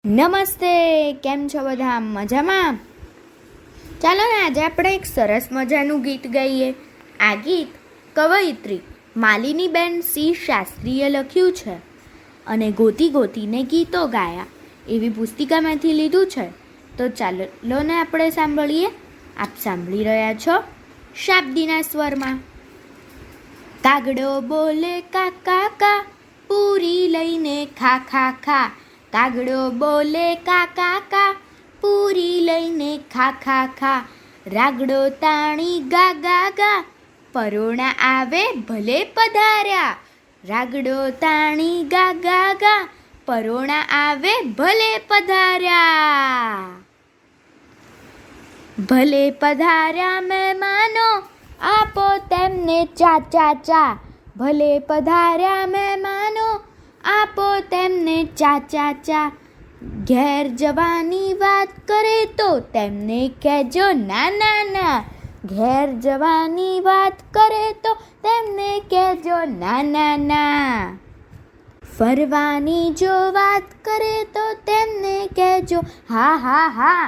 નમસ્તે, કેમ છો બધા? મજામાં? ચાલો ને આજે આપણે એક સરસ મજાનું ગીત ગાઈએ. આ ગીત કવયિત્રી માલિનીબેન સી શાસ્ત્રીએ લખ્યું છે અને ગોતી ગોતીને ગીતો ગાયા એવી પુસ્તિકામાંથી લીધું છે. તો ચાલો ને આપણે સાંભળીએ. આપ સાંભળી રહ્યા છો શાબ્દીના સ્વરમાં. કાગડો બોલે કા કા કા, પૂરી લઈને ખા ખા ખા. કાગડો બોલે કા કા કા, પૂરી લઈને ખા ખા ખા. રાગડો તાણી ગા ગા ગા, પરોણા આવે ભલે પધાર્યા. રાગડો તાણી ગા ગા ગા, પરોણા આવે ભલે પધાર્યા. ભલે પધાર્યા મહેમાનો, આપો તેમને ચા ચા ચા. ભલે પધાર્યા મહેમાનો, આપો તેમને ચા ચા ચા. ઘેર જવાની વાત કરે તો તેમને કહેજો ના ના ના. ઘેર જવાની વાત કરે તો તેમને કહેજો ના ના ના. ફરવાની જો વાત કરે તો તેમને કહેજો હા હા હા.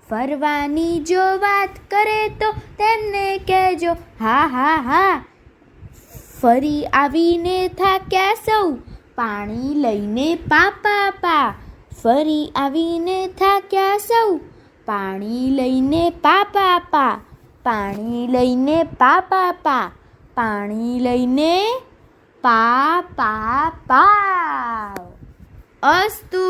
ફરવાની જો વાત કરે તો તેમને કહેજો હા હા હા. ફરી આવીને થાક્યા સૌ, પાણી લઈને પા પા પા. ફરી આવીને થાક્યા સૌ, પાણી લઈને પા પા પા. પાણી લઈને પા પા પા. પાણી લઈને પા પા પા. અસ્તુ.